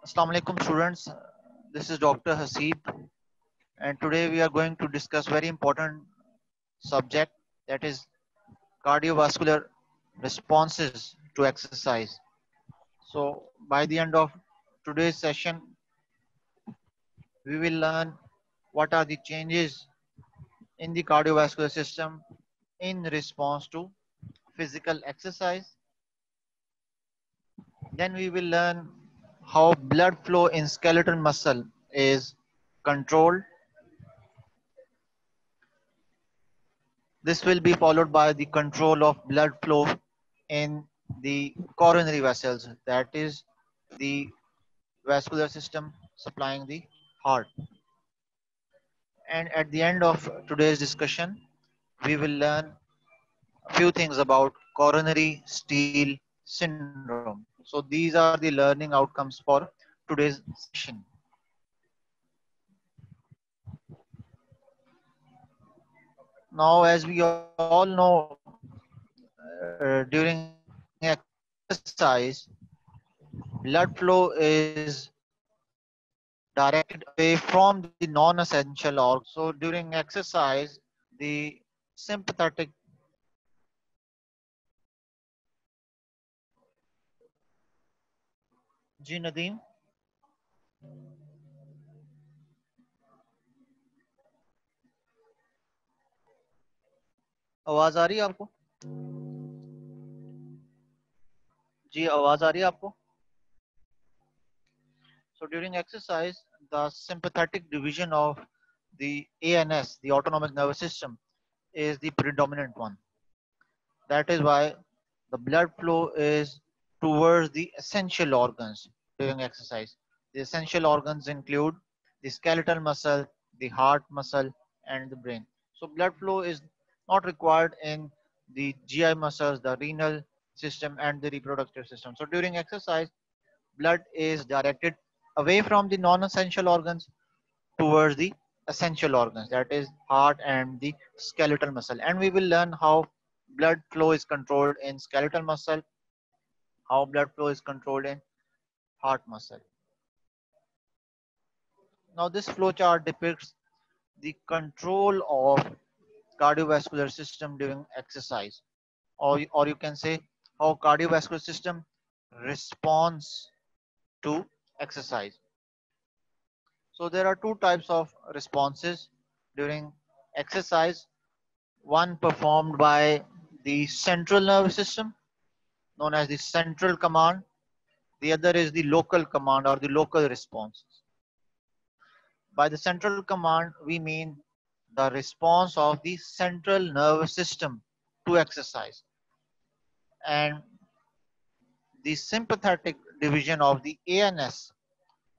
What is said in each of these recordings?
Assalamu alaikum students. This is Dr. Haseeb and today we are going to discuss very important subject, that is cardiovascular responses to exercise. So by the end of today's session, we will learn what are the changes in the cardiovascular system in response to physical exercise. Then we will learn how blood flow in skeletal muscle is controlled. This will be followed by the control of blood flow in the coronary vessels, that is the vascular system supplying the heart. And at the end of today's discussion, we will learn a few things about coronary steal syndrome. So these are the learning outcomes for today's session. Now, as we all know, during exercise, blood flow is directed away from the non-essential organs. So during exercise, the sympathetic जी नदीम आवाज आ रही है आपको जी आवाज आ रही है आपको So during exercise, the sympathetic division of the ANS, the autonomic nervous system, is the predominant one. That is why the blood flow is towards the essential organs during exercise. The essential organs include the skeletal muscle, the heart muscle, and the brain. So blood flow is not required in the GI muscles, the renal system, and the reproductive system. So during exercise, blood is directed away from the non-essential organs towards the essential organs, that is heart and the skeletal muscle. And we will learn how blood flow is controlled in skeletal muscle, how blood flow is controlled in heart muscle. Now this flow chart depicts the control of cardiovascular system during exercise, or you can say how cardiovascular system responds to exercise. So there are two types of responses during exercise. One performed by the central nervous system, known as the central command. The other is the local command or the local responses. By the central command, we mean the response of the central nervous system to exercise. And the sympathetic division of the ANS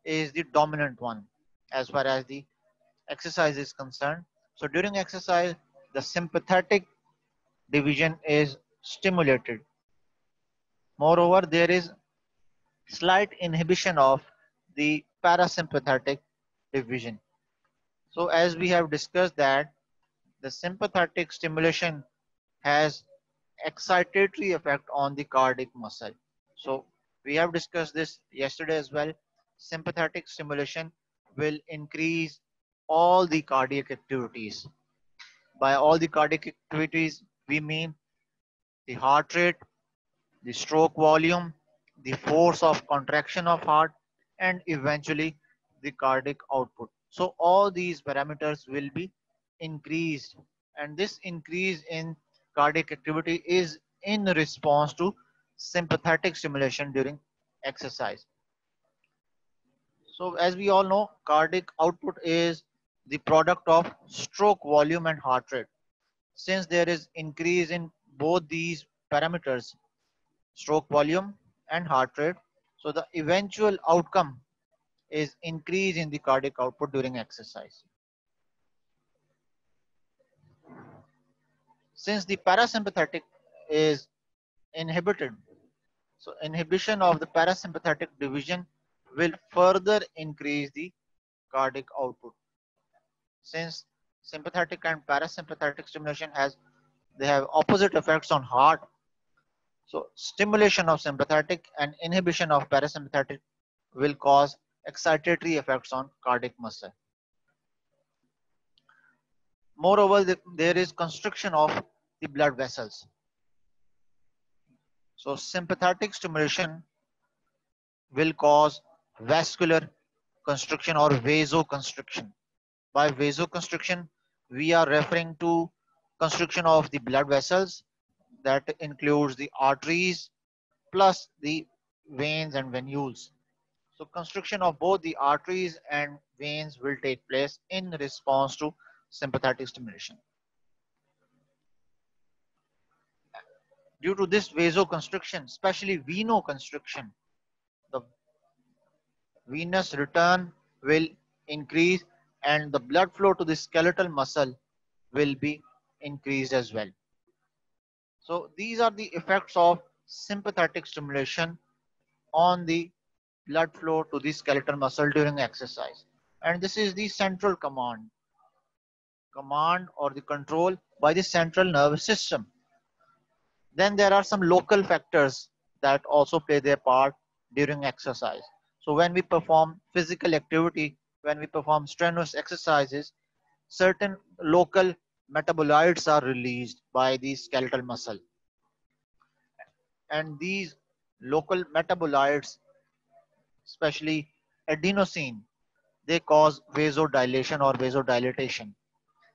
is the dominant one as far as the exercise is concerned. So during exercise, the sympathetic division is stimulated. Moreover, there is slight inhibition of the parasympathetic division. So as we have discussed that the sympathetic stimulation has excitatory effect on the cardiac muscle. So we have discussed this yesterday as well. Sympathetic stimulation will increase all the cardiac activities. By all the cardiac activities, we mean the heart rate, the stroke volume, the force of contraction of heart, and eventually the cardiac output. So all these parameters will be increased, and this increase in cardiac activity is in response to sympathetic stimulation during exercise. So as we all know, cardiac output is the product of stroke volume and heart rate. Since there is increase in both these parameters, stroke volume and heart rate, so the eventual outcome is increase in the cardiac output during exercise. Since the parasympathetic is inhibited, so inhibition of the parasympathetic division will further increase the cardiac output. Since sympathetic and parasympathetic stimulation they have opposite effects on heart, so stimulation of sympathetic and inhibition of parasympathetic will cause excitatory effects on cardiac muscle. Moreover, there is constriction of the blood vessels. So sympathetic stimulation will cause vascular constriction or vasoconstriction. By vasoconstriction, we are referring to constriction of the blood vessels that includes the arteries plus the veins and venules. So constriction of both the arteries and veins will take place in response to sympathetic stimulation. Due to this vasoconstriction, especially venoconstriction, the venous return will increase and the blood flow to the skeletal muscle will be increased as well. So these are the effects of sympathetic stimulation on the blood flow to the skeletal muscle during exercise. And this is the central command or the control by the central nervous system. Then there are some local factors that also play their part during exercise. So when we perform physical activity, when we perform strenuous exercises, certain local metabolites are released by the skeletal muscle. And these local metabolites, especially adenosine, they cause vasodilation or vasodilatation.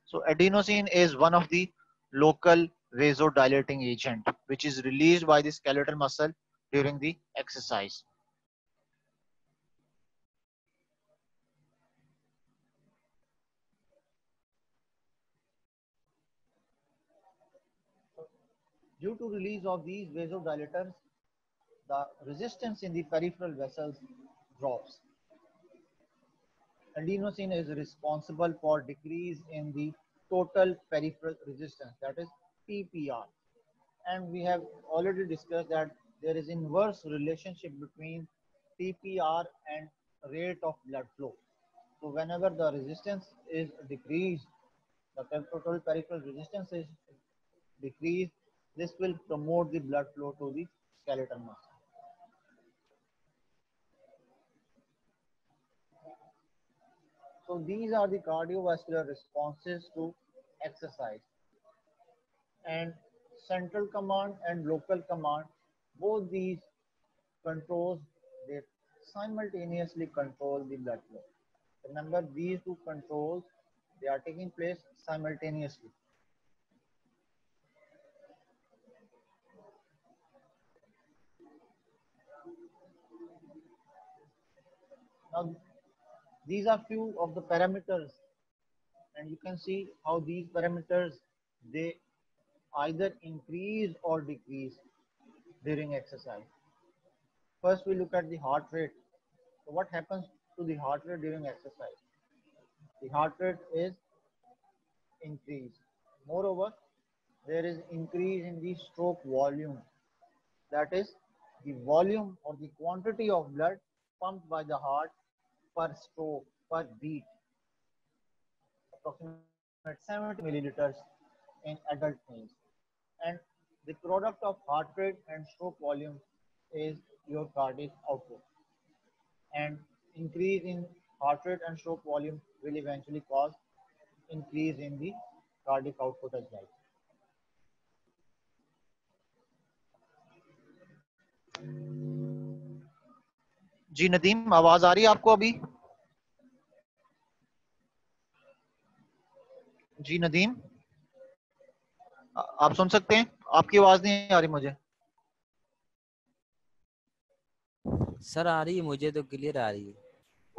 So adenosine is one of the local vasodilating agent which is released by the skeletal muscle during the exercise. Due to release of these vasodilators, the resistance in the peripheral vessels drops. Adenosine is responsible for decrease in the total peripheral resistance, that is PPR. And we have already discussed that there is inverse relationship between PPR and rate of blood flow. So whenever the resistance is decreased, the total peripheral resistance is decreased, this will promote the blood flow to the skeletal muscle. So these are the cardiovascular responses to exercise. And central command and local command, both these controls, they simultaneously control the blood flow. Remember, these two controls, they are taking place simultaneously. Now, these are few of the parameters, and you can see how these parameters, they either increase or decrease during exercise. First, we look at the heart rate. So what happens to the heart rate during exercise? The heart rate is increased. Moreover, there is increase in the stroke volume. That is the volume or the quantity of blood pumped by the heart per stroke, per beat. Approximately 70 milliliters in adult males. And the product of heart rate and stroke volume is your cardiac output. And increase in heart rate and stroke volume will eventually cause increase in the cardiac output as well. जी नदीम, आवाज आ रही है आपको अभी? जी नदीम, आप सुन सकते हैं? आपकी आवाज नहीं आ रही मुझे। सर आ रही है, मुझे तो क्लियर आ रही है।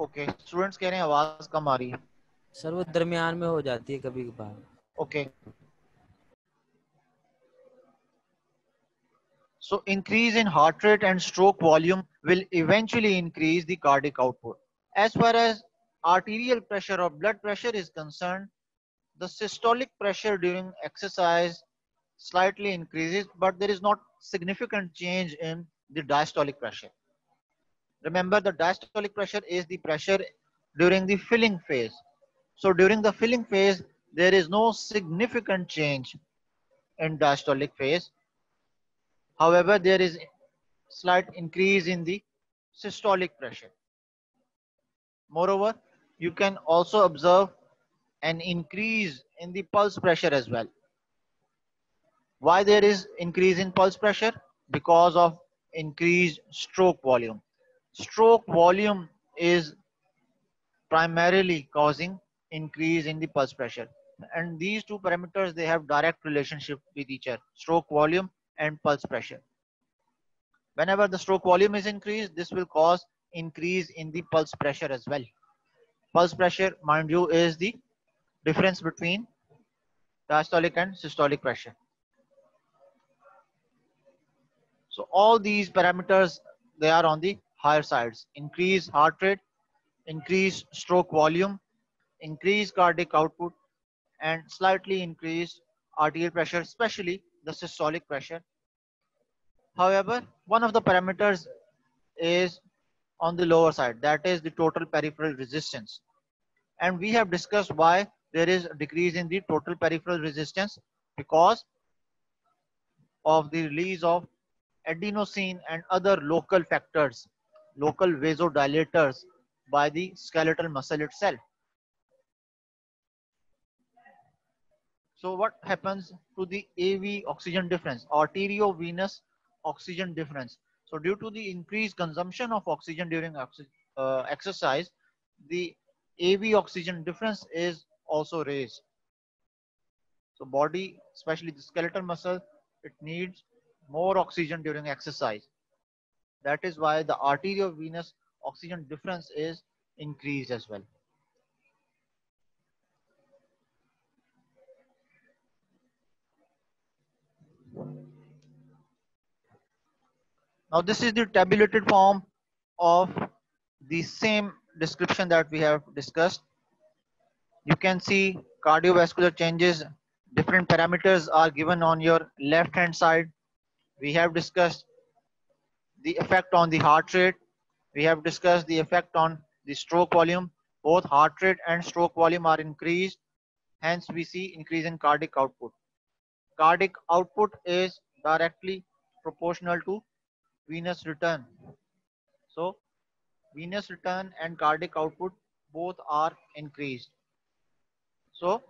ओके, स्टूडेंट्स कह रहे हैं आवाज कम आ रही है। सर वो दरमियान में हो जाती है कभी कभार। Okay, so increase in heart rate and stroke volume will eventually increase the cardiac output. As far as arterial pressure or blood pressure is concerned, the systolic pressure during exercise slightly increases, but there is not significant change in the diastolic pressure. Remember, the diastolic pressure is the pressure during the filling phase. So during the filling phase, there is no significant change in diastolic phase. However, there is slight increase in the systolic pressure. Moreover, you can also observe an increase in the pulse pressure as well. Why there is increase in pulse pressure? Because of increased stroke volume. Stroke volume is primarily causing increase in the pulse pressure. And these two parameters, they have direct relationship with each other, stroke volume and pulse pressure. Whenever the stroke volume is increased, this will cause increase in the pulse pressure as well. Pulse pressure, mind you, is the difference between diastolic and systolic pressure. So all these parameters, they are on the higher sides. Increased heart rate, increased stroke volume, increased cardiac output, and slightly increased arterial pressure, especially the systolic pressure. However, one of the parameters is on the lower side, that is the total peripheral resistance. And we have discussed why there is a decrease in the total peripheral resistance, because of the release of adenosine and other local factors, local vasodilators by the skeletal muscle itself. So what happens to the AV oxygen difference, arteriovenous oxygen difference? So due to the increased consumption of oxygen during exercise, the AV oxygen difference is also raised. So body, especially the skeletal muscle, it needs more oxygen during exercise. That is why the arteriovenous oxygen difference is increased as well. Now this is the tabulated form of the same description that we have discussed. You can see cardiovascular changes, different parameters are given on your left hand side. We have discussed the effect on the heart rate. We have discussed the effect on the stroke volume. Both heart rate and stroke volume are increased. Hence, we see increase in cardiac output. Cardiac output is directly proportional to venous return. So, venous return and cardiac output both are increased. So,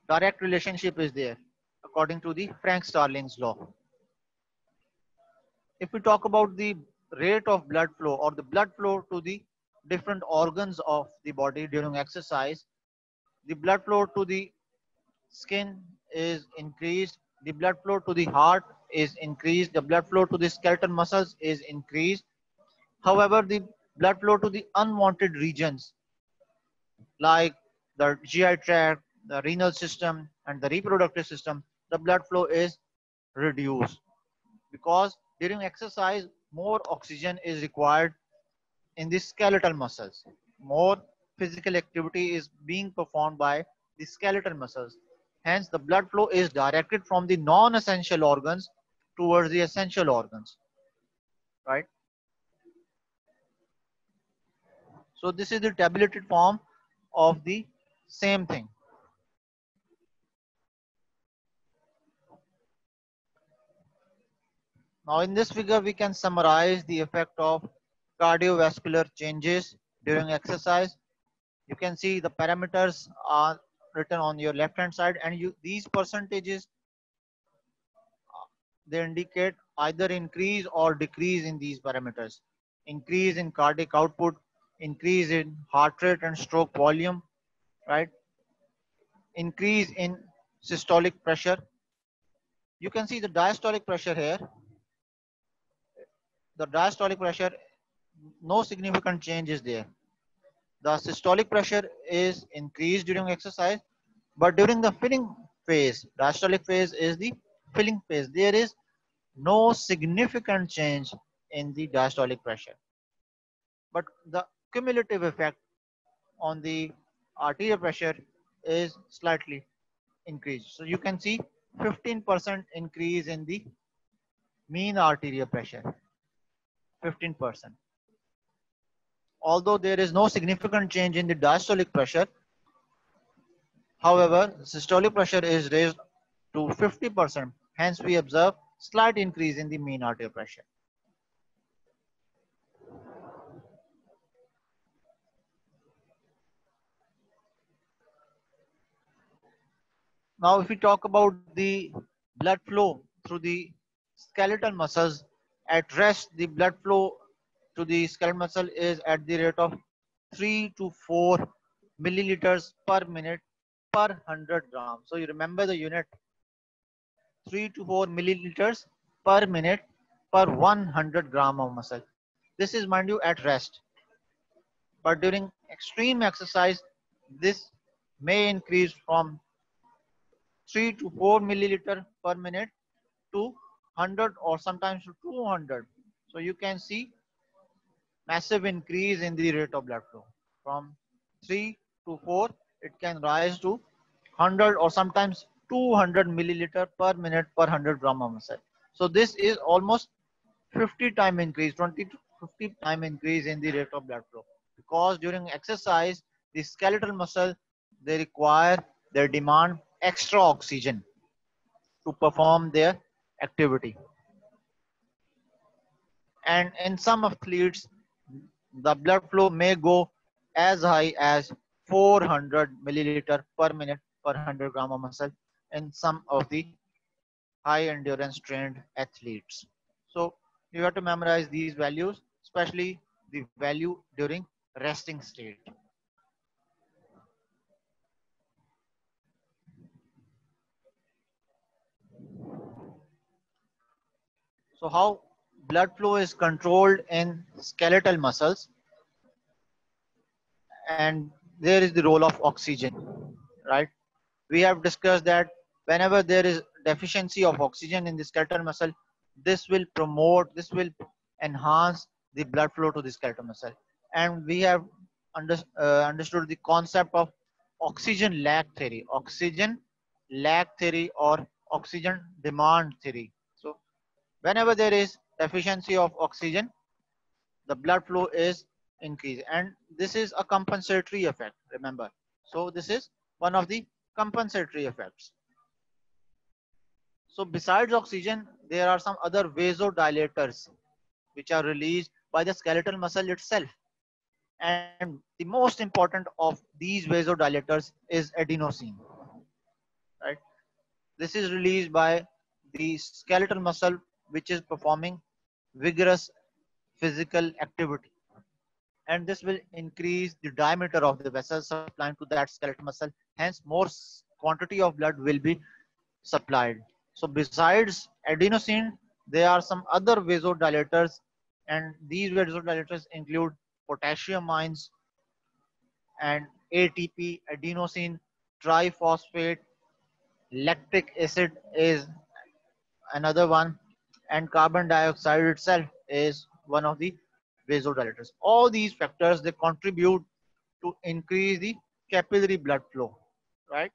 direct relationship is there according to the Frank-Starling's law. If we talk about the rate of blood flow or the blood flow to the different organs of the body during exercise, the blood flow to the skin is increased, the blood flow to the heart is increased, the blood flow to the skeletal muscles is increased. However, the blood flow to the unwanted regions like the GI tract, the renal system, and the reproductive system, the blood flow is reduced because during exercise, more oxygen is required in the skeletal muscles. More physical activity is being performed by the skeletal muscles. Hence, the blood flow is directed from the non-essential organs towards the essential organs, right? So this is the tabulated form of the same thing. Now in this figure, we can summarize the effect of cardiovascular changes during exercise. You can see the parameters are written on your left hand side, and these percentages, they indicate either increase or decrease in these parameters. Increase in cardiac output, increase in heart rate and stroke volume, right? Increase in systolic pressure. You can see the diastolic pressure here. The diastolic pressure, no significant change is there. The systolic pressure is increased during exercise, but during the filling phase, diastolic phase is the filling phase. There is no significant change in the diastolic pressure. But the cumulative effect on the arterial pressure is slightly increased. So you can see 15% increase in the mean arterial pressure. 15%. Although there is no significant change in the diastolic pressure, however, systolic pressure is raised to 50%. Hence, we observe slight increase in the mean arterial pressure. Now, if we talk about the blood flow through the skeletal muscles, at rest, the blood flow to the skeletal muscle is at the rate of 3 to 4 milliliters per minute per 100 grams. So you remember the unit, 3 to 4 milliliters per minute per 100 gram of muscle. This is, mind you, at rest. But during extreme exercise, this may increase from 3 to 4 milliliter per minute to 100 or sometimes to 200. So you can see massive increase in the rate of blood flow. From 3 to 4, it can rise to 100 or sometimes 200 milliliter per minute per 100 gram of muscle. So this is almost 50 time increase, 20 to 50 time increase in the rate of blood flow. Because during exercise, the skeletal muscle, they demand extra oxygen to perform their activity. And in some athletes, the blood flow may go as high as 400 milliliter per minute per 100 gram of muscle in some of the high endurance trained athletes. So you have to memorize these values, especially the value during resting state. So how blood flow is controlled in skeletal muscles, and there is the role of oxygen, right? We have discussed that whenever there is deficiency of oxygen in the skeletal muscle, this will enhance the blood flow to the skeletal muscle. And we have understood the concept of oxygen lack theory or oxygen demand theory. So whenever there is deficiency of oxygen, the blood flow is increased, and this is a compensatory effect, remember. So this is one of the compensatory effects. So besides oxygen, there are some other vasodilators which are released by the skeletal muscle itself. And the most important of these vasodilators is adenosine, right? This is released by the skeletal muscle which is performing vigorous physical activity. And this will increase the diameter of the vessel supplying to that skeletal muscle. Hence, more quantity of blood will be supplied. So besides adenosine, there are some other vasodilators, and these vasodilators include potassium ions and ATP, adenosine triphosphate, lactic acid is another one, and carbon dioxide itself is one of the vasodilators. All these factors, they contribute to increase the capillary blood flow, right?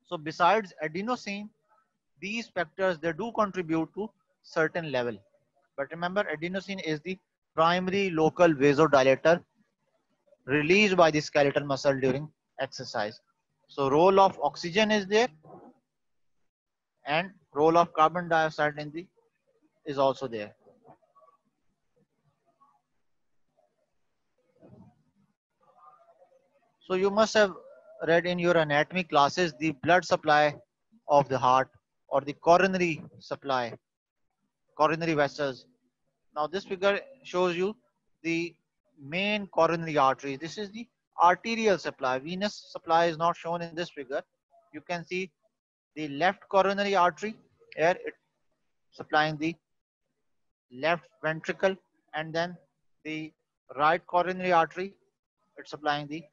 So besides adenosine, these factors, they do contribute to certain level. But remember, adenosine is the primary local vasodilator released by the skeletal muscle during exercise. So role of oxygen is there, and role of carbon dioxide in the is also there. So you must have read in your anatomy classes the blood supply of the heart or the coronary supply, coronary vessels. Now this figure shows you the main coronary artery. This is the arterial supply. Venous supply is not shown in this figure. You can see the left coronary artery here, it supplying the left ventricle, and then the right coronary artery, it's supplying the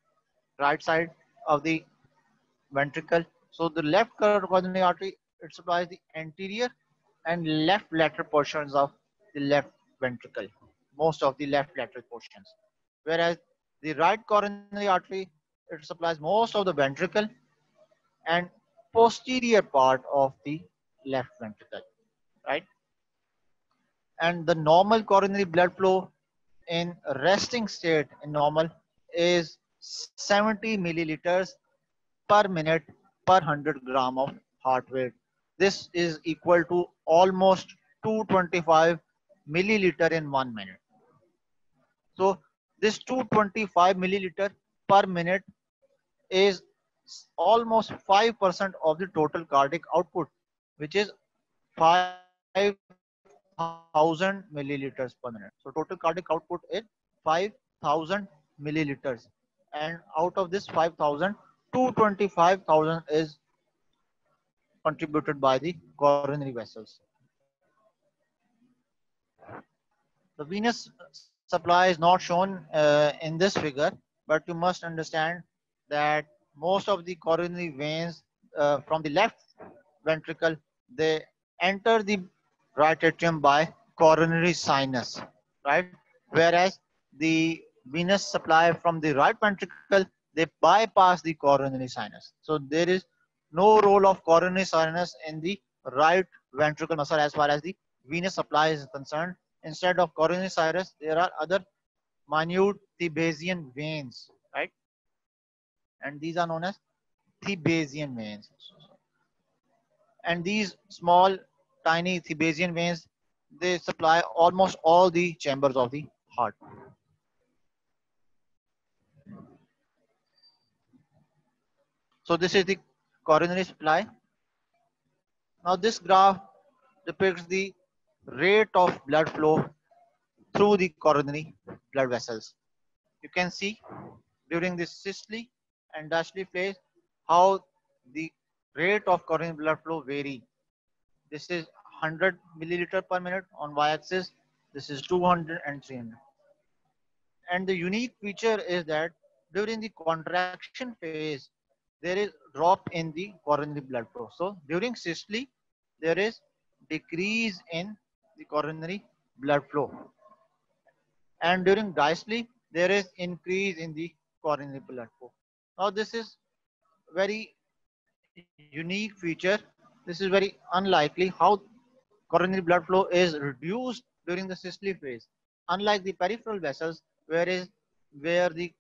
right side of the ventricle. So the left coronary artery, it supplies the anterior and left lateral portions of the left ventricle, most of the left lateral portions. Whereas the right coronary artery, it supplies most of the ventricle and posterior part of the left ventricle, right? And the normal coronary blood flow in resting state in normal is 70 milliliters per minute per 100 gram of heart weight. This is equal to almost 225 milliliter in 1 minute. So this 225 milliliter per minute is almost 5% of the total cardiac output, which is 5,000 milliliters per minute. So total cardiac output is 5,000 milliliters, and out of this 5,000, 225,000 is contributed by the coronary vessels. The venous supply is not shown in this figure, but you must understand that most of the coronary veins from the left ventricle, they enter the right atrium by coronary sinus, right? Whereas the venous supply from the right ventricle, they bypass the coronary sinus. So there is no role of coronary sinus in the right ventricle muscle as far as the venous supply is concerned. Instead of coronary sinus, there are other minute Thebesian veins, right? And these are known as Thebesian veins. And these small, tiny Thebesian veins, they supply almost all the chambers of the heart. So this is the coronary supply. Now this graph depicts the rate of blood flow through the coronary blood vessels. You can see during this systole and diastole phase how the rate of coronary blood flow vary. This is 100 milliliter per minute on y-axis. This is 200 and 300. And the unique feature is that during the contraction phase, there is drop in the coronary blood flow. So during systole, there is decrease in the coronary blood flow. And during diastole, there is increase in the coronary blood flow. Now this is very unique feature. This is very unlikely how coronary blood flow is reduced during the systole phase. Unlike the peripheral vessels, where the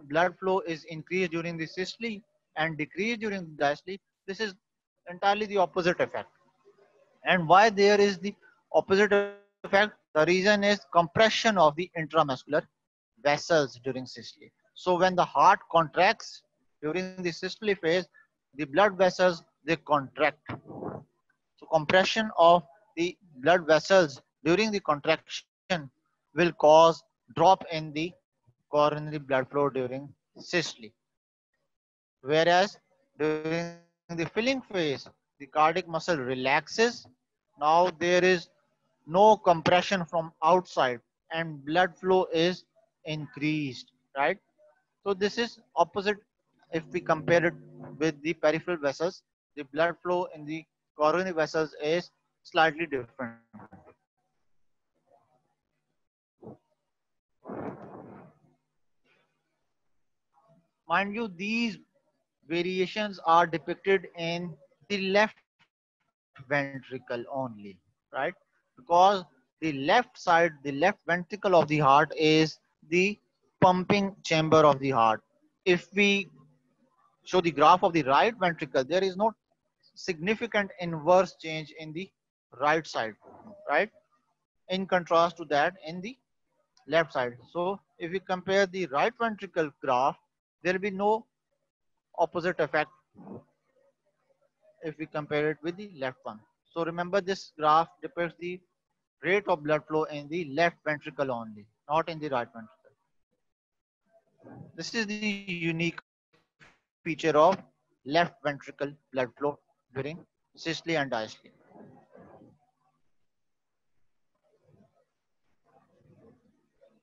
blood flow is increased during the systole and decreased during the diastole, this is entirely the opposite effect. And why there is the opposite effect? The reason is compression of the intramuscular vessels during systole. So when the heart contracts during the systole phase, the blood vessels, they contract. So compression of the blood vessels during the contraction will cause drop in the coronary blood flow during systole. Whereas during the filling phase, the cardiac muscle relaxes. Now there is no compression from outside and blood flow is increased, right? So this is opposite if we compare it with the peripheral vessels. The blood flow in the coronary vessels is slightly different. Mind you, these variations are depicted in the left ventricle only, right? Because the left side, the left ventricle of the heart is the pumping chamber of the heart. If we show the graph of the right ventricle, there is no significant inverse change in the right side, right? In contrast to that in the left side. So if we compare the right ventricle graph, there will be no opposite effect if we compare it with the left one. So remember, this graph depicts the rate of blood flow in the left ventricle only, not in the right ventricle. This is the unique feature of left ventricle blood flow during systole and diastole.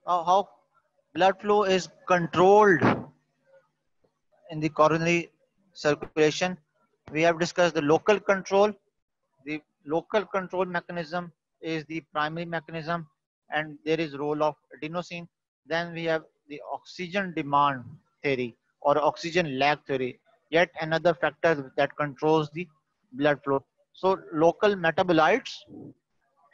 Now, how blood flow is controlled in the coronary circulation? We have discussed the local control. The local control mechanism is the primary mechanism, and there is role of adenosine. Then we have the oxygen demand theory or oxygen lag theory, yet another factor that controls the blood flow. So local metabolites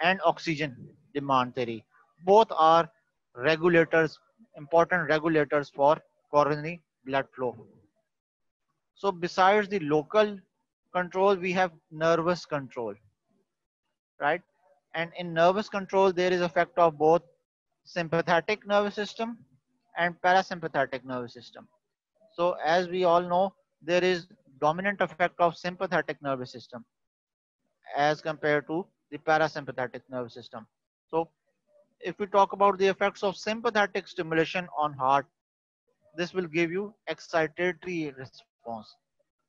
and oxygen demand theory, both are regulators, important regulators for coronary blood flow. So besides the local control, we have nervous control, right? And in nervous control, there is effect of both sympathetic nervous system and parasympathetic nervous system. So as we all know there is dominant effect of sympathetic nervous system as compared to the parasympathetic nervous system. So if we talk about the effects of sympathetic stimulation on heart, this will give you excitatory response.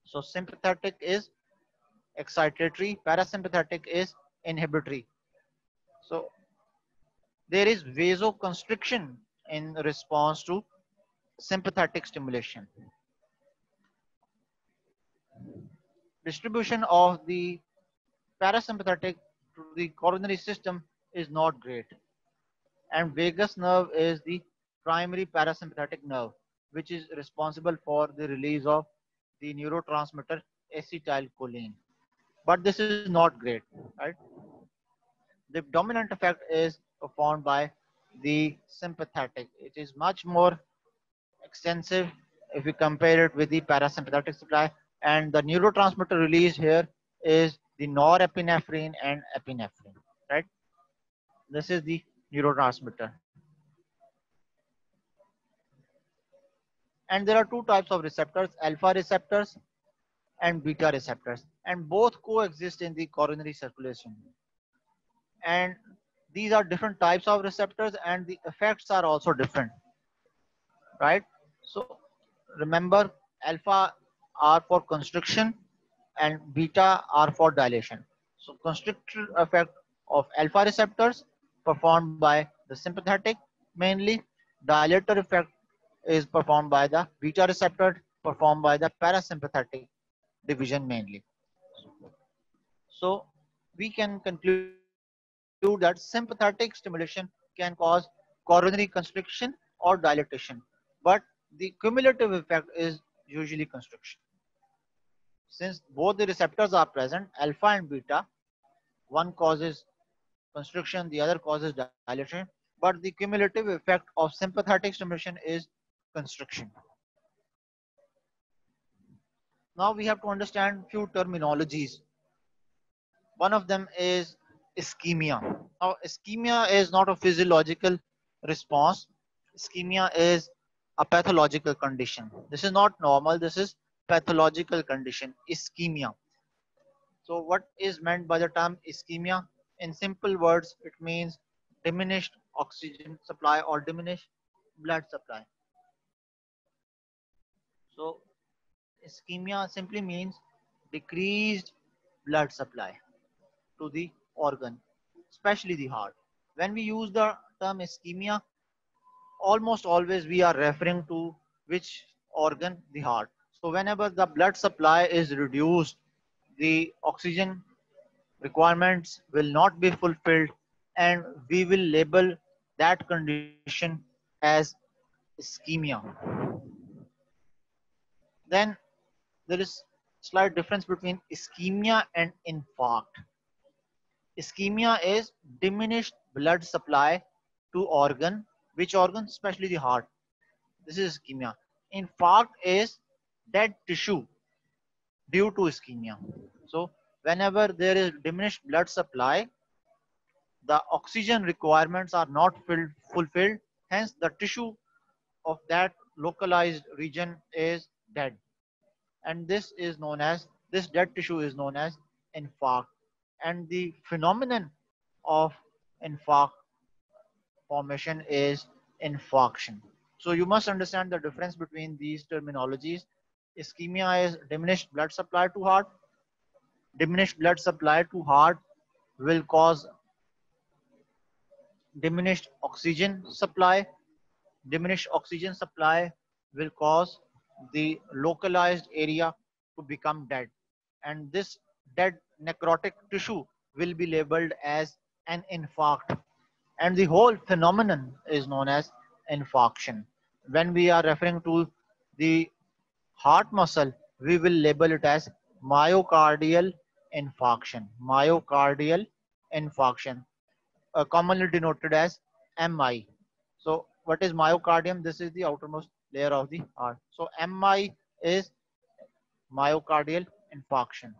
So sympathetic is excitatory, parasympathetic is inhibitory. So there is vasoconstriction in response to sympathetic stimulation. Distribution of the parasympathetic to the coronary system is not great, and vagus nerve is the primary parasympathetic nerve, which is responsible for the release of the neurotransmitter acetylcholine. But this is not great, right? The dominant effect is performed by the sympathetic. It is much more extensive if we compare it with the parasympathetic supply, and the neurotransmitter released here is the norepinephrine and epinephrine, right? This is the neurotransmitter. And there are two types of receptors, alpha receptors and beta receptors, and both coexist in the coronary circulation. And these are different types of receptors, and the effects are also different, right? So remember, alpha are for constriction and beta are for dilation. So constrictor effect of alpha receptors performed by the sympathetic mainly, dilator effect is performed by the beta receptor performed by the parasympathetic division mainly. So we can conclude that sympathetic stimulation can cause coronary constriction or dilatation, but the cumulative effect is usually constriction. Since both the receptors are present, alpha and beta, one causes constriction, the other causes dilation, but the cumulative effect of sympathetic stimulation is constriction. Now we have to understand few terminologies. One of them is ischemia. Now, ischemia is not a physiological response. Ischemia is a pathological condition. This is not normal. This is pathological condition, ischemia. So what is meant by the term ischemia? In simple words, it means diminished oxygen supply or diminished blood supply. So ischemia simply means decreased blood supply to the organ, especially the heart. When we use the term ischemia, almost always we are referring to which organ? The heart. So whenever the blood supply is reduced, the oxygen requirements will not be fulfilled, and we will label that condition as ischemia. Then there is slight difference between ischemia and infarct. Ischemia is diminished blood supply to organ. Which organ? Especially the heart. This is ischemia. Infarct is dead tissue due to ischemia. So whenever there is diminished blood supply, the oxygen requirements are not fulfilled. Hence, the tissue of that localized region is dead, and this dead tissue is known as infarct. And the phenomenon of infarct formation is infarction. So you must understand the difference between these terminologies. Ischemia is diminished blood supply to heart. Diminished blood supply to heart will cause diminished oxygen supply. Diminished oxygen supply will cause the localized area to become dead. And this dead necrotic tissue will be labeled as an infarct. And the whole phenomenon is known as infarction. When we are referring to the heart muscle, we will label it as myocardial infarction. Myocardial infarction, commonly denoted as MI. So, what is myocardium? This is the outermost layer of the heart. So, MI is myocardial infarction.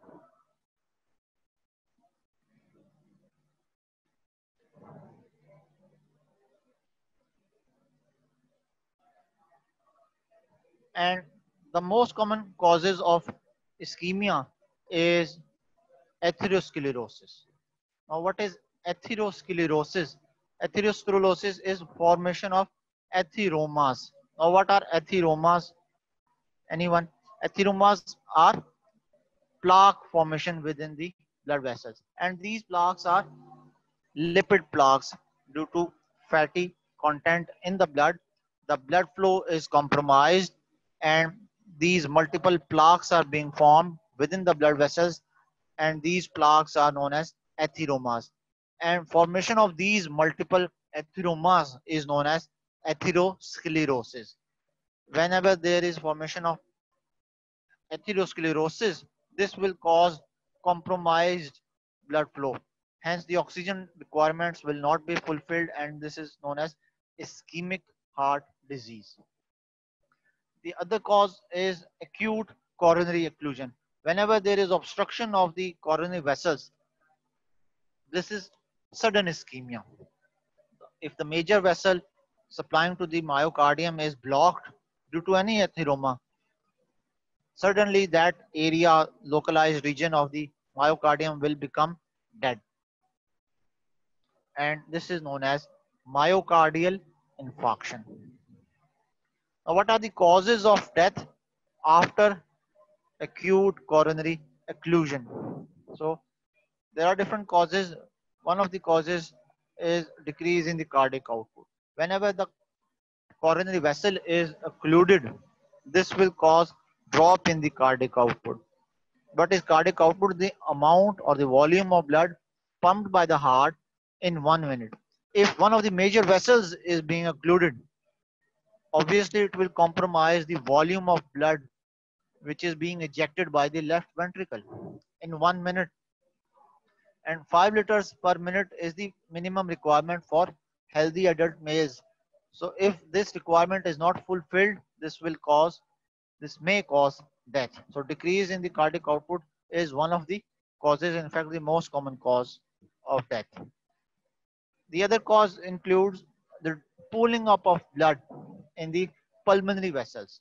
And The most common causes of ischemia is atherosclerosis. Now, what is atherosclerosis? Atherosclerosis is formation of atheromas. Now, what are atheromas? Anyone? Atheromas are plaque formation within the blood vessels, and these plaques are lipid plaques due to fatty content in the blood. The blood flow is compromised, and these multiple plaques are being formed within the blood vessels, and these plaques are known as atheromas. And formation of these multiple atheromas is known as atherosclerosis. Whenever there is formation of atherosclerosis, this will cause compromised blood flow. Hence, the oxygen requirements will not be fulfilled, and this is known as ischemic heart disease. The other cause is acute coronary occlusion. Whenever there is obstruction of the coronary vessels, this is sudden ischemia. If the major vessel supplying to the myocardium is blocked due to any atheroma, suddenly that area, localized region of the myocardium will become dead. And this is known as myocardial infarction. Now, what are the causes of death after acute coronary occlusion? So, there are different causes. One of the causes is decrease in the cardiac output. Whenever the coronary vessel is occluded, this will cause drop in the cardiac output. What is cardiac output? The amount or the volume of blood pumped by the heart in 1 minute. If one of the major vessels is being occluded, obviously it will compromise the volume of blood which is being ejected by the left ventricle in 1 minute. And 5 liters per minute is the minimum requirement for healthy adult males. So if this requirement is not fulfilled, this may cause death. So decrease in the cardiac output is one of the causes, in fact, the most common cause of death. The other cause includes the pooling up of blood in the pulmonary vessels.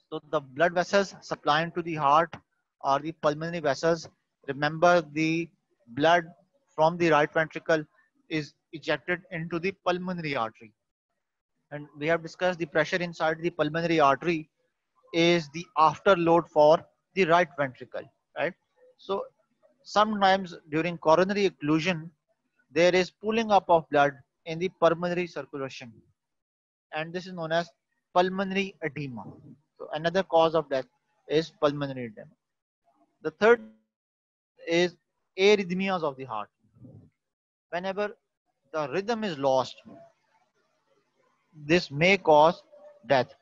So the blood vessels supplying to the heart are the pulmonary vessels. Remember, the blood from the right ventricle is ejected into the pulmonary artery. And we have discussed the pressure inside the pulmonary artery is the afterload for the right ventricle, right? So sometimes during coronary occlusion, there is pooling up of blood in the pulmonary circulation, and this is known as pulmonary edema. So another cause of death is pulmonary edema. The third is arrhythmias of the heart. Whenever the rhythm is lost, this may cause death,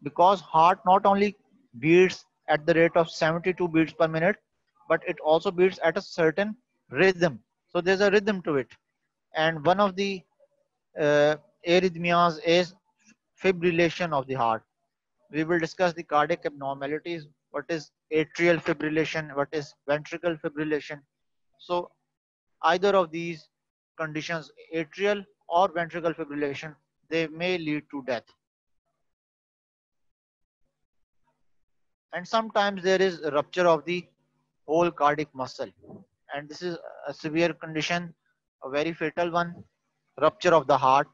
because heart not only beats at the rate of 72 beats per minute, but it also beats at a certain rhythm. So there's a rhythm to it, and one of the uh, arrhythmias is fibrillation of the heart. We will discuss the cardiac abnormalities. What is atrial fibrillation? What is ventricular fibrillation? So either of these conditions, atrial or ventricular fibrillation, they may lead to death. And sometimes there is a rupture of the whole cardiac muscle, and this is a severe condition, a very fatal one. Rupture of the heart.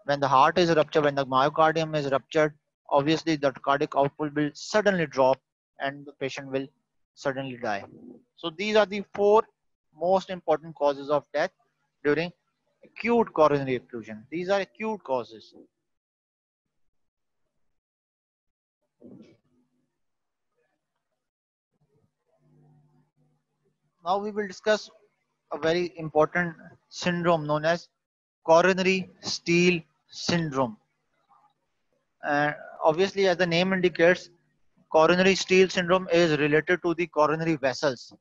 When the heart is ruptured, when the myocardium is ruptured, obviously the cardiac output will suddenly drop and the patient will suddenly die. So these are the 4 most important causes of death during acute coronary occlusion. These are acute causes. Now we will discuss a very important syndrome known as coronary steal syndrome. And obviously, as the name indicates, coronary steal syndrome is related to the coronary vessels,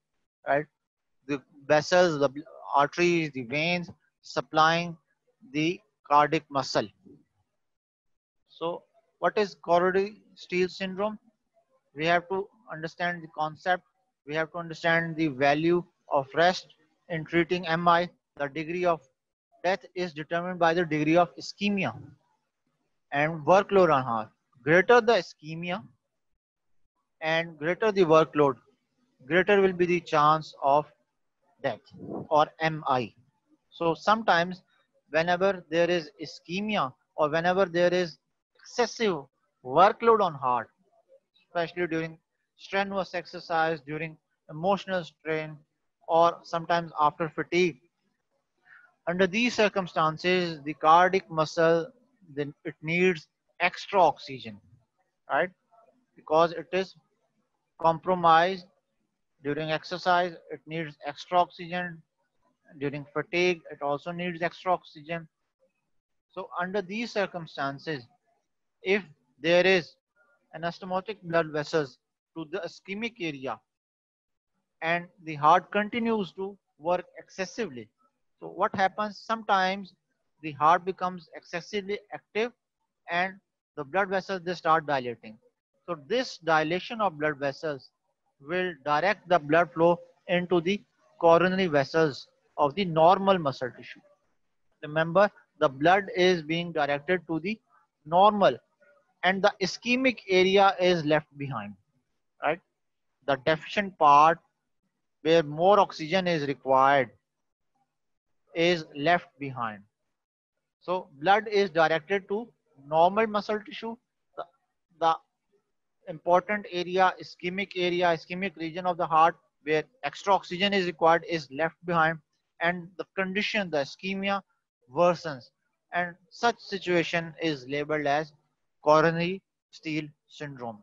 right? The vessels, the arteries, the veins supplying the cardiac muscle. So, what is coronary steal syndrome? We have to understand the concept. We have to understand the value of rest in treating MI. The degree of death is determined by the degree of ischemia and workload on heart. greater the ischemia and greater the workload, greater will be the chance of death or MI. So sometimes whenever there is ischemia or whenever there is excessive workload on heart, especially during strenuous exercise, during emotional strain, or sometimes after fatigue, under these circumstances, the cardiac muscle then it needs extra oxygen, right? Because it is compromised during exercise, it needs extra oxygen. During fatigue, it also needs extra oxygen. So under these circumstances, if there is anastomotic blood vessels to the ischemic area and the heart continues to work excessively, so what happens sometimes the heart becomes excessively active and the blood vessels they start dilating. So this dilation of blood vessels will direct the blood flow into the coronary vessels of the normal muscle tissue. Remember, the blood is being directed to the normal and the ischemic area is left behind, right? The deficient part where more oxygen is required is left behind. So blood is directed to normal muscle tissue. The important area, ischemic region of the heart where extra oxygen is required is left behind, and the condition, the ischemia worsens, and such situation is labeled as coronary steal syndrome.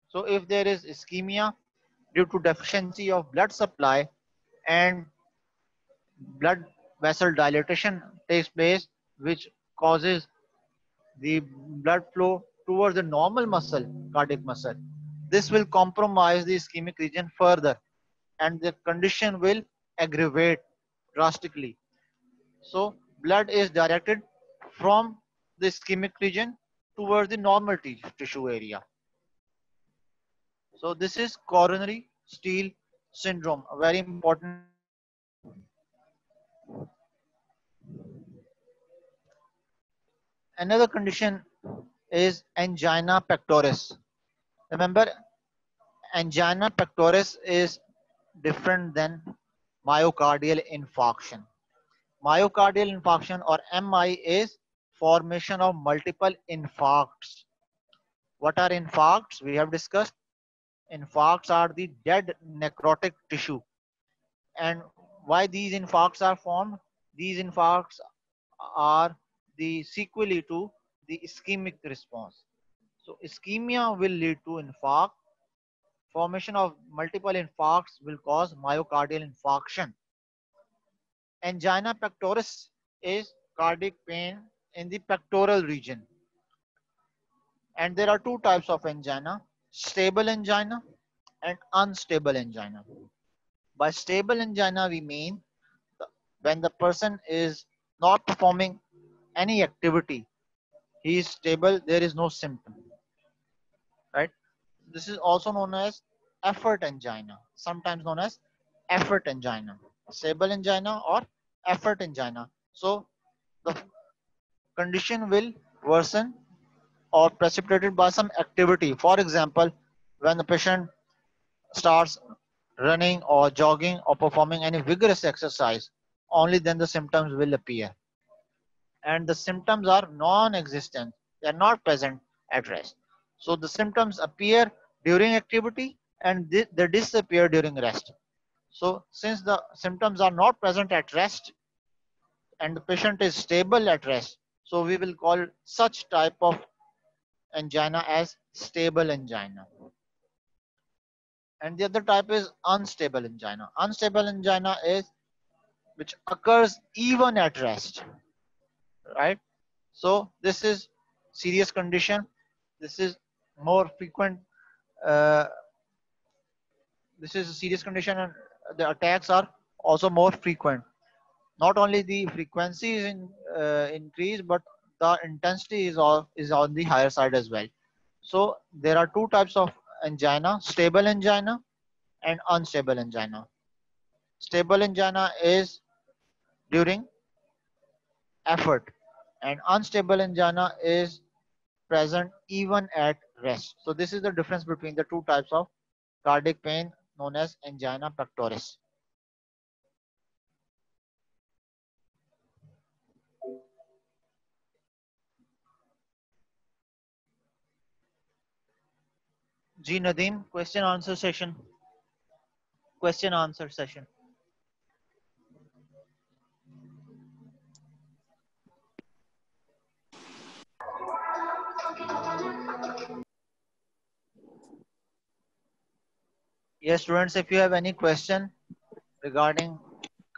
So if there is ischemia due to deficiency of blood supply and blood vessel dilatation takes place, which causes the blood flow towards the normal muscle, cardiac muscle. This will compromise the ischemic region further and the condition will aggravate drastically. So blood is directed from the ischemic region towards the normal tissue area. So this is coronary steal syndrome, a very important condition. Another condition is angina pectoris. Remember, angina pectoris is different than myocardial infarction. Myocardial infarction or MI is formation of multiple infarcts. What are infarcts? We have discussed. Infarcts are the dead necrotic tissue. And why these infarcts are formed? These infarcts are the sequelae to the ischemic response. So ischemia will lead to infarct. Formation of multiple infarcts will cause myocardial infarction. Angina pectoris is cardiac pain in the pectoral region. And there are two types of angina, stable angina and unstable angina. By stable angina, we mean when the person is not performing any activity, he is stable, there is no symptom, right? This is also known as effort angina, sometimes known as effort angina, stable angina or effort angina. So the condition will worsen or precipitated by some activity. For example, when the patient starts running or jogging or performing any vigorous exercise, only then the symptoms will appear. And the symptoms are non-existent. They are not present at rest. So the symptoms appear during activity and they disappear during rest. So since the symptoms are not present at rest and the patient is stable at rest, so we will call such type of angina as stable angina. And the other type is unstable angina. Unstable angina is which occurs even at rest, right? So this is serious condition. This is more frequent. Uh, this is a serious condition, and the attacks are also more frequent. Not only the frequency is increased, but the intensity is on the higher side as well. So there are two types of angina: stable angina and unstable angina. Stable angina is during effort, and unstable angina is present even at rest. So this is the difference between the two types of cardiac pain known as angina pectoris. Ji Nadeem, question answer session. Question answer session. Yes, students, if you have any question regarding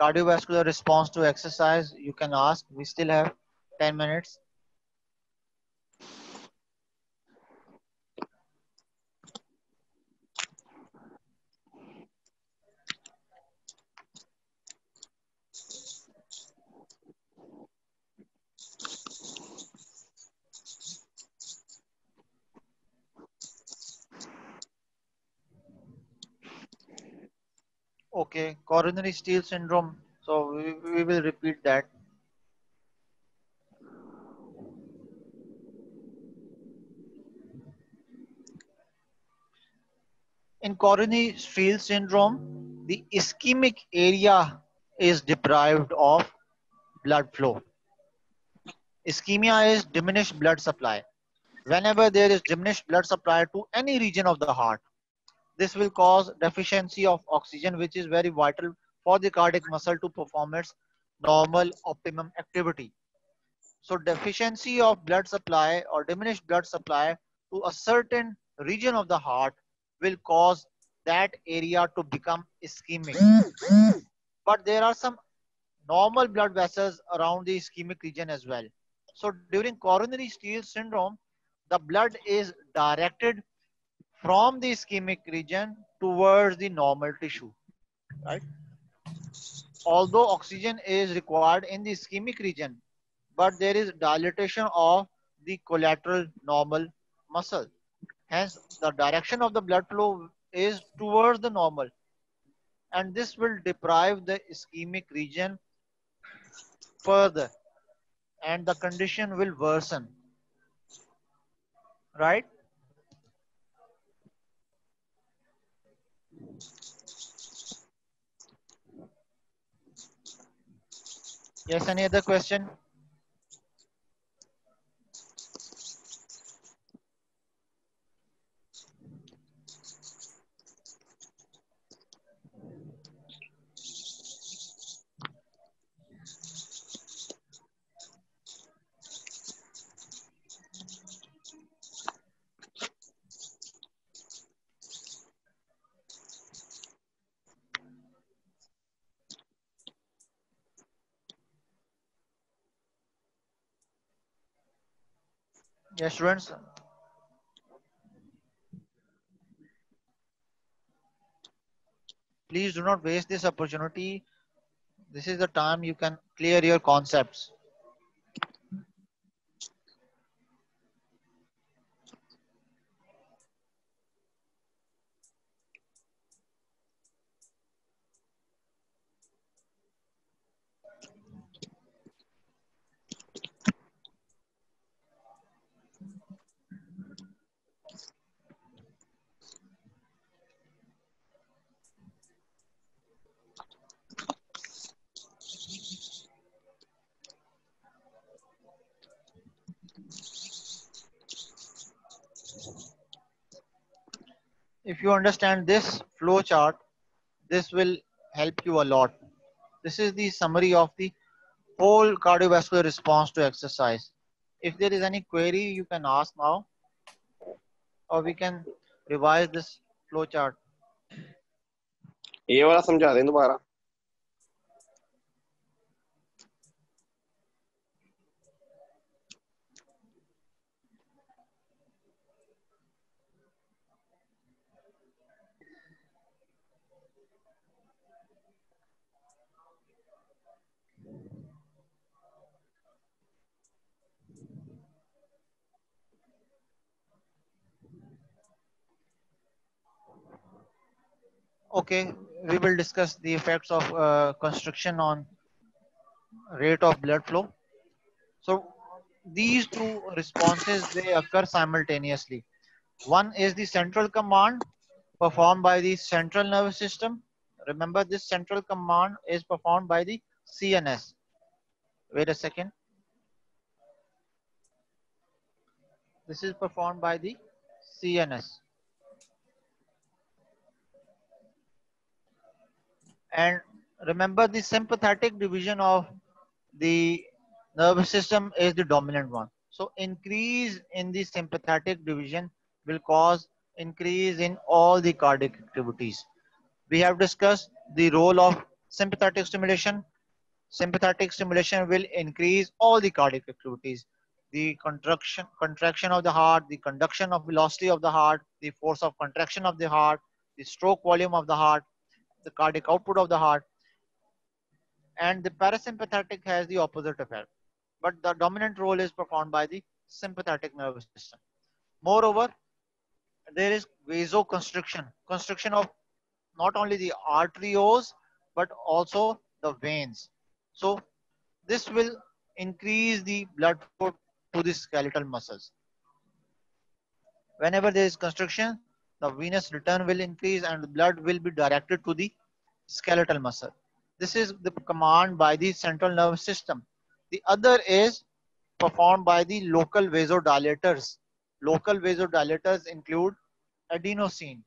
cardiovascular response to exercise, you can ask. We still have 10 minutes. Okay, coronary steal syndrome. So we will repeat that. In coronary steal syndrome, the ischemic area is deprived of blood flow. Ischemia is diminished blood supply. Whenever there is diminished blood supply to any region of the heart, this will cause deficiency of oxygen, which is very vital for the cardiac muscle to perform its normal optimum activity. So deficiency of blood supply or diminished blood supply to a certain region of the heart will cause that area to become ischemic. But there are some normal blood vessels around the ischemic region as well. So during coronary steal syndrome, the blood is directed from the ischemic region towards the normal tissue, right? Although oxygen is required in the ischemic region, but there is dilatation of the collateral normal muscle. Hence, the direction of the blood flow is towards the normal, and this will deprive the ischemic region further, and the condition will worsen, right? Yes, any other question? Yes, students, please do not waste this opportunity. This is the time you can clear your concepts. If you understand this flow chart, this will help you a lot. This is the summary of the whole cardiovascular response to exercise. If there is any query, you can ask now, or we can revise this flow chart. ये वाला समझा दें दोबारा. Okay, we will discuss the effects of constriction on rate of blood flow. So these two responses, they occur simultaneously. One is the central command performed by the central nervous system. Remember, this central command is performed by the CNS. Wait a second. This is performed by the CNS. And remember, the sympathetic division of the nervous system is the dominant one. So increase in the sympathetic division will cause increase in all the cardiac activities. We have discussed the role of sympathetic stimulation. Sympathetic stimulation will increase all the cardiac activities. The contraction of the heart, the conduction of velocity of the heart, the force of contraction of the heart, the stroke volume of the heart, the cardiac output of the heart, and the parasympathetic has the opposite effect. But the dominant role is performed by the sympathetic nervous system. Moreover, there is vasoconstriction, constriction of not only the arterioles but also the veins. So this will increase the blood flow to the skeletal muscles. Whenever there is constriction, the venous return will increase and the blood will be directed to the skeletal muscle. This is the command by the central nervous system. The other is performed by the local vasodilators. Local vasodilators include adenosine.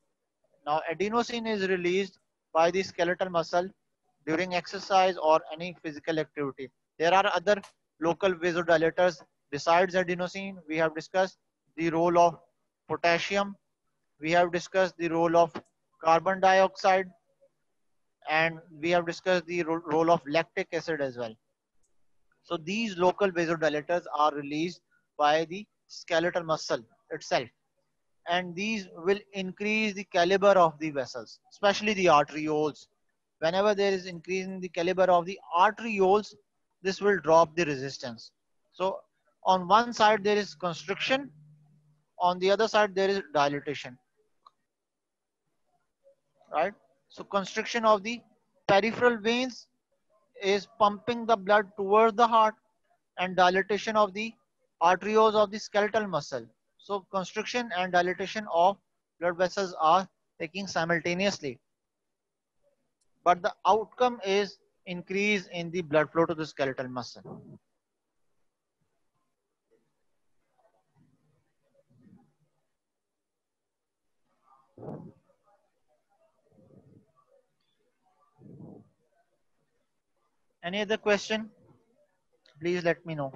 Now, adenosine is released by the skeletal muscle during exercise or any physical activity. There are other local vasodilators besides adenosine. We have discussed the role of potassium. We have discussed the role of carbon dioxide, and we have discussed the role of lactic acid as well. So these local vasodilators are released by the skeletal muscle itself, and these will increase the caliber of the vessels, especially the arterioles. Whenever there is increase in the caliber of the arterioles, this will drop the resistance. So on one side there is constriction, on the other side there is dilatation, right? So constriction of the peripheral veins is pumping the blood towards the heart, and dilatation of the arterioles of the skeletal muscle. So constriction and dilatation of blood vessels are taking simultaneously, but the outcome is increase in the blood flow to the skeletal muscle. Any other question? Please let me know.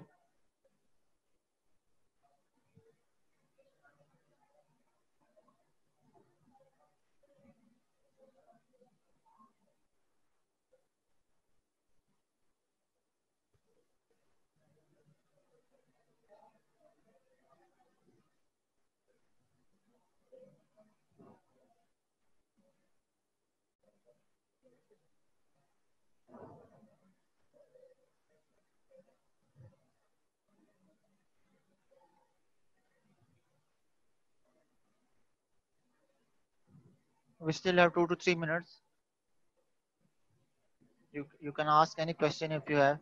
We still have 2 to 3 minutes. You can ask any question if you have.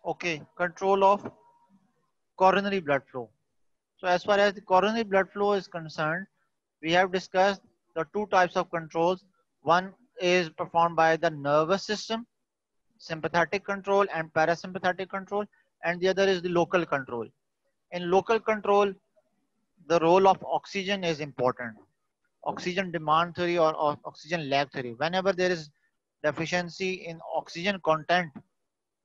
Okay, control of coronary blood flow. So as far as the coronary blood flow is concerned, we have discussed the two types of controls. One is performed by the nervous system, sympathetic control and parasympathetic control, and the other is the local control. In local control, the role of oxygen is important. Oxygen demand theory or oxygen lag theory. Whenever there is deficiency in oxygen content,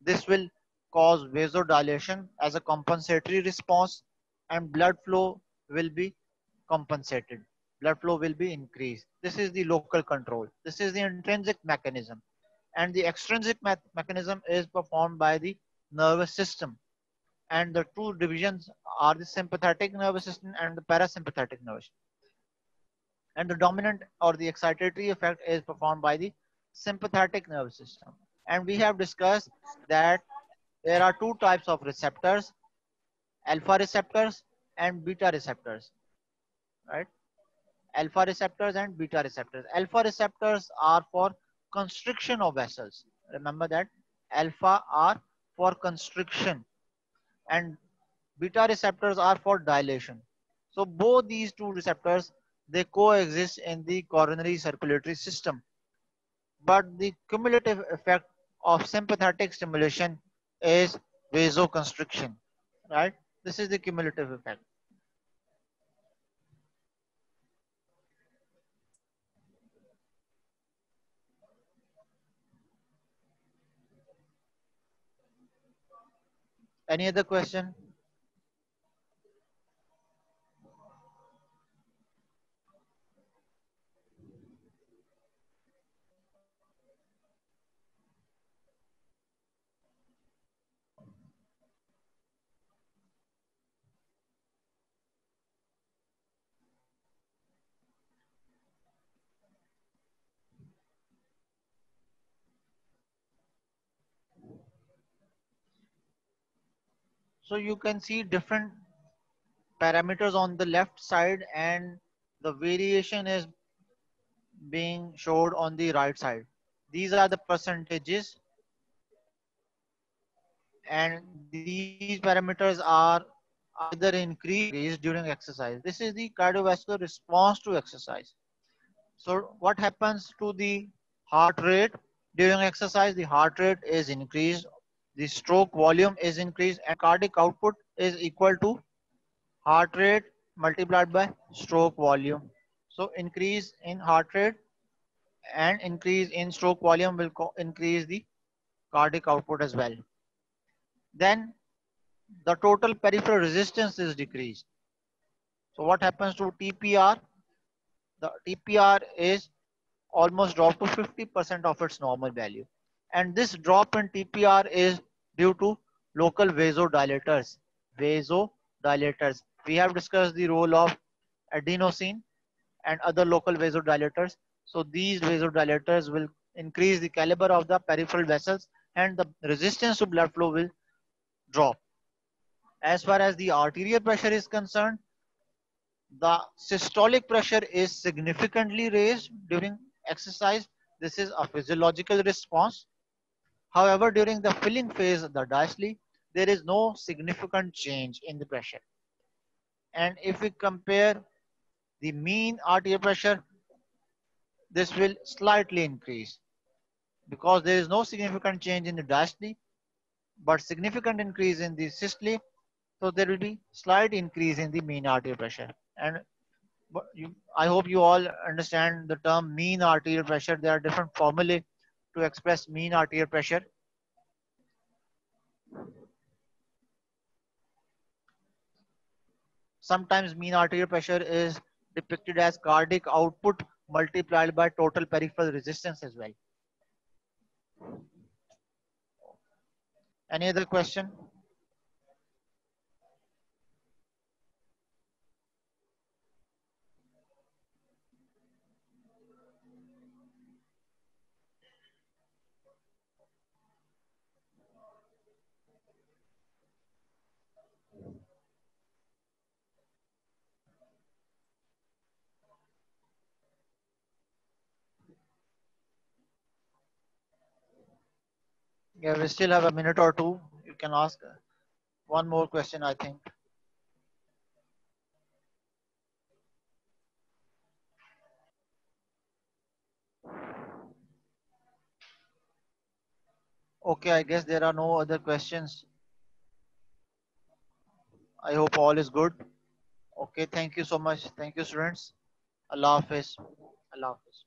this will cause vasodilation as a compensatory response, and blood flow will be compensated. Blood flow will be increased. This is the local control. This is the intrinsic mechanism. And the extrinsic mechanism is performed by the nervous system. And the two divisions are the sympathetic nervous system and the parasympathetic nervous system. And the dominant or the excitatory effect is performed by the sympathetic nervous system. And we have discussed that there are two types of receptors, alpha receptors and beta receptors, right? Alpha receptors and beta receptors. Alpha receptors are for constriction of vessels. Remember that alpha are for constriction and beta receptors are for dilation. So both these two receptors, they coexist in the coronary circulatory system. But the cumulative effect of sympathetic stimulation is vasoconstriction, right? This is the cumulative effect. Any other question? So you can see different parameters on the left side and the variation is being showed on the right side. These are the percentages and these parameters are either increased during exercise. This is the cardiovascular response to exercise. So what happens to the heart rate during exercise? The heart rate is increased, the stroke volume is increased and cardiac output is equal to heart rate multiplied by stroke volume. So increase in heart rate and increase in stroke volume will increase the cardiac output as well. Then the total peripheral resistance is decreased. So what happens to TPR? The TPR is almost dropped to 50% of its normal value. And this drop in TPR is due to local vasodilators. Vasodilators. We have discussed the role of adenosine and other local vasodilators. So these vasodilators will increase the caliber of the peripheral vessels and the resistance to blood flow will drop. As far as the arterial pressure is concerned, the systolic pressure is significantly raised during exercise. This is a physiological response. However, during the filling phase, the diastole, there is no significant change in the pressure. And if we compare the mean arterial pressure, this will slightly increase because there is no significant change in the diastole, but significant increase in the systole. So there will be slight increase in the mean arterial pressure. And I hope you all understand the term mean arterial pressure. There are different formulae to express mean arterial pressure. Sometimes mean arterial pressure is depicted as cardiac output multiplied by total peripheral resistance as well. Any other question? Yeah, we still have a minute or two. You can ask one more question, I think. Okay, I guess there are no other questions. I hope all is good. Okay, thank you so much. Thank you, students. Allah Hafiz. Allah Hafiz.